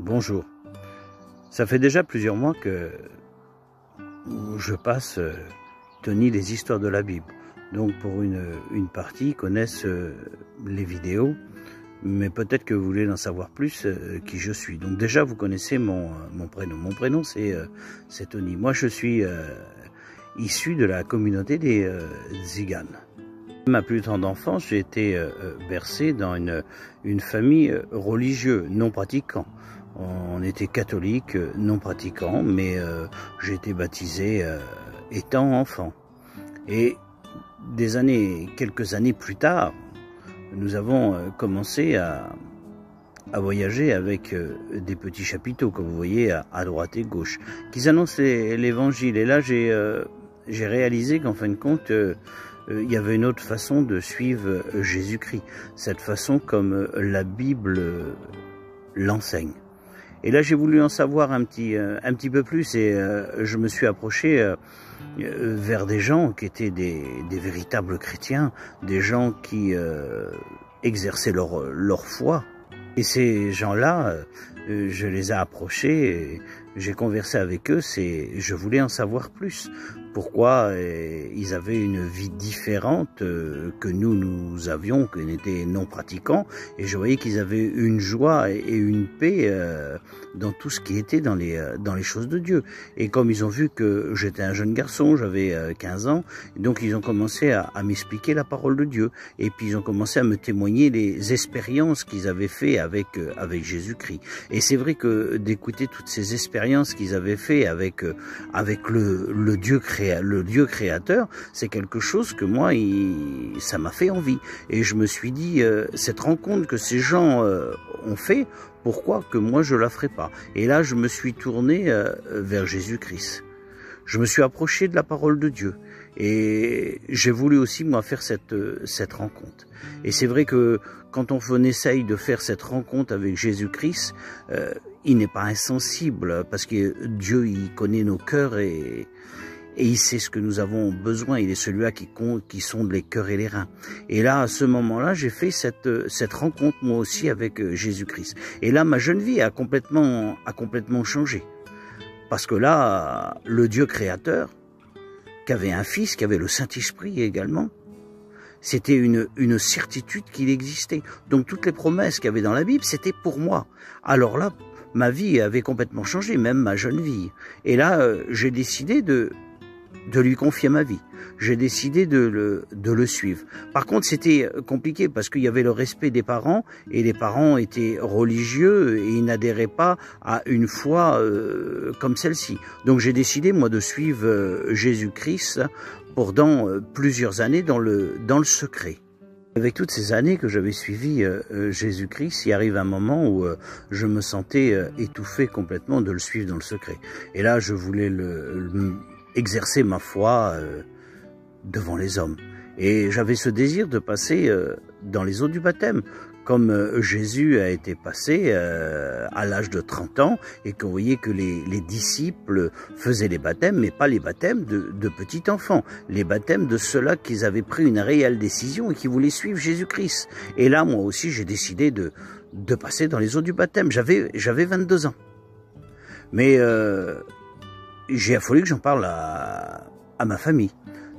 Bonjour. Ça fait déjà plusieurs mois que je passe Tony les histoires de la Bible. Donc pour une partie, ils connaissent les vidéos, mais peut-être que vous voulez en savoir plus qui je suis. Donc déjà, vous connaissez mon prénom. Mon prénom, c'est Tony. Moi, je suis issu de la communauté des Tziganes. Ma plus tendre enfance, j'ai été bercé dans une famille religieuse, non pratiquant. On était catholique, non pratiquant, mais j'ai été baptisé étant enfant. Et quelques années plus tard, nous avons commencé à voyager avec des petits chapiteaux, comme vous voyez à droite et gauche, qui annoncent l'évangile. Et là, j'ai réalisé qu'en fin de compte, il y avait une autre façon de suivre Jésus-Christ, cette façon comme la Bible l'enseigne. Et là, j'ai voulu en savoir un petit peu plus et je me suis approché vers des gens qui étaient des véritables chrétiens, des gens qui exerçaient leur foi. Et ces gens-là, je les ai approchés, j'ai conversé avec eux, je voulais en savoir plus. Pourquoi ils avaient une vie différente que nous avions, qu'on était non pratiquants, et je voyais qu'ils avaient une joie et une paix dans tout ce qui était dans les choses de Dieu. Et comme ils ont vu que j'étais un jeune garçon, j'avais 15 ans, donc ils ont commencé à m'expliquer la parole de Dieu, et puis ils ont commencé à me témoigner les expériences qu'ils avaient fait avec Jésus-Christ. Et c'est vrai que d'écouter toutes ces expériences qu'ils avaient fait avec le Dieu créateur, c'est quelque chose que moi, ça m'a fait envie. Et je me suis dit, cette rencontre que ces gens ont fait, pourquoi que moi je la ferai pas? Et là, je me suis tourné vers Jésus-Christ. Je me suis approché de la parole de Dieu. Et j'ai voulu aussi, moi, faire cette rencontre. Et c'est vrai que quand on essaye de faire cette rencontre avec Jésus-Christ, il n'est pas insensible, parce que Dieu, il connaît nos cœurs et il sait ce que nous avons besoin. Il est celui-là qui sonde les cœurs et les reins. Et là, à ce moment-là, j'ai fait cette rencontre, moi aussi, avec Jésus-Christ. Et là, ma jeune vie a complètement changé. Parce que là, le Dieu créateur, qui avait un fils, qui avait le Saint-Esprit également, c'était une certitude qu'il existait. Donc toutes les promesses qu'il y avait dans la Bible, c'était pour moi. Alors là, ma vie avait complètement changé, même ma jeune vie. Et là, j'ai décidé de lui confier ma vie. J'ai décidé de le suivre. Par contre, c'était compliqué parce qu'il y avait le respect des parents et les parents étaient religieux et ils n'adhéraient pas à une foi comme celle-ci. Donc j'ai décidé, moi, de suivre Jésus-Christ pendant plusieurs années dans le secret. Avec toutes ces années que j'avais suivi Jésus-Christ, il arrive un moment où je me sentais étouffé complètement de le suivre dans le secret. Et là, je voulais exercer ma foi devant les hommes. Et j'avais ce désir de passer dans les eaux du baptême, comme Jésus a été passé à l'âge de 30 ans, et que vous voyez que les disciples faisaient les baptêmes, mais pas les baptêmes de petits enfants, les baptêmes de ceux-là qui avaient pris une réelle décision et qui voulaient suivre Jésus-Christ. Et là, moi aussi, j'ai décidé de passer dans les eaux du baptême. J'avais 22 ans. Mais il a fallu que j'en parle à ma famille.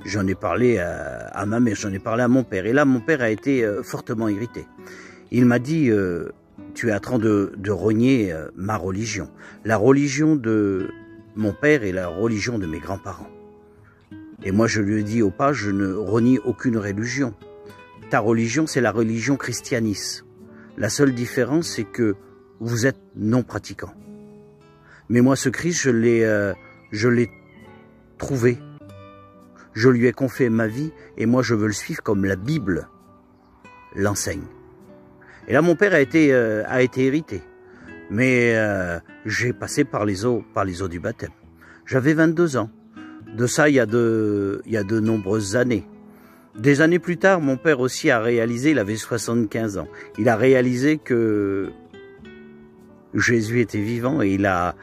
J'en ai parlé à ma mère, j'en ai parlé à mon père. Et là, mon père a été fortement irrité. Il m'a dit, tu es en train de renier ma religion. La religion de mon père et la religion de mes grands-parents. Et moi, je lui ai dit, pas, je ne renie aucune religion. Ta religion, c'est la religion christianisme. La seule différence, c'est que vous êtes non pratiquant. Mais moi, ce Christ, je l'ai trouvé. Je lui ai confié ma vie et moi je veux le suivre comme la Bible l'enseigne. Et là mon père a été irrité. Mais j'ai passé par les eaux du baptême. J'avais 22 ans. De ça, il y a de nombreuses années. Des années plus tard, mon père aussi a réalisé, il avait 75 ans. Il a réalisé que Jésus était vivant et il a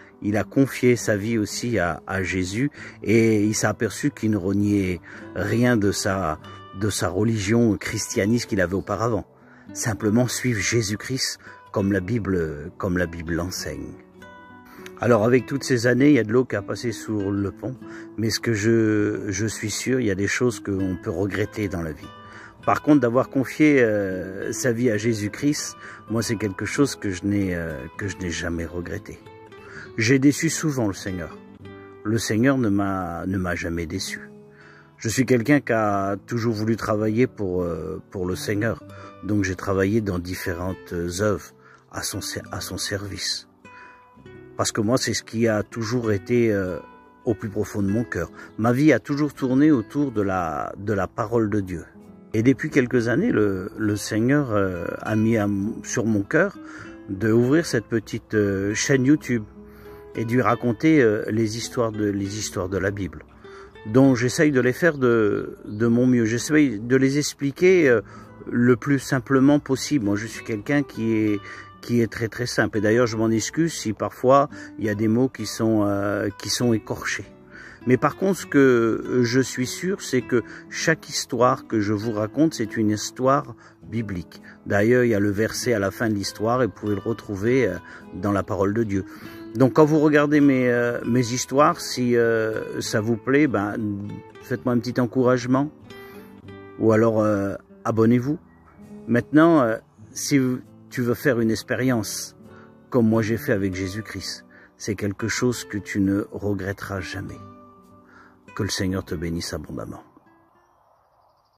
confié sa vie aussi à Jésus et il s'est aperçu qu'il ne reniait rien de sa religion christianiste qu'il avait auparavant. Simplement suivre Jésus-Christ comme la Bible l'enseigne. Alors avec toutes ces années, il y a de l'eau qui a passé sur le pont, mais ce que je suis sûr, il y a des choses qu'on peut regretter dans la vie. Par contre, d'avoir confié sa vie à Jésus-Christ, moi c'est quelque chose que je n'ai jamais regretté. J'ai déçu souvent le Seigneur. Le Seigneur ne m'a jamais déçu. Je suis quelqu'un qui a toujours voulu travailler pour le Seigneur. Donc j'ai travaillé dans différentes œuvres à son service. Parce que moi, c'est ce qui a toujours été au plus profond de mon cœur. Ma vie a toujours tourné autour de la parole de Dieu. Et depuis quelques années, le Seigneur a mis sur mon cœur d'ouvrir cette petite chaîne YouTube et de lui raconter les histoires de la Bible. Donc j'essaye de les faire de mon mieux. J'essaye de les expliquer le plus simplement possible. Moi, je suis quelqu'un qui est très très simple. Et d'ailleurs, je m'en excuse si parfois il y a des mots qui sont écorchés. Mais par contre, ce que je suis sûr, c'est que chaque histoire que je vous raconte, c'est une histoire biblique. D'ailleurs, il y a le verset à la fin de l'histoire et vous pouvez le retrouver dans la parole de Dieu. Donc, quand vous regardez mes histoires, si ça vous plaît, ben, faites-moi un petit encouragement ou alors abonnez-vous. Maintenant, si tu veux faire une expérience comme moi j'ai fait avec Jésus-Christ, c'est quelque chose que tu ne regretteras jamais. Que le Seigneur te bénisse abondamment.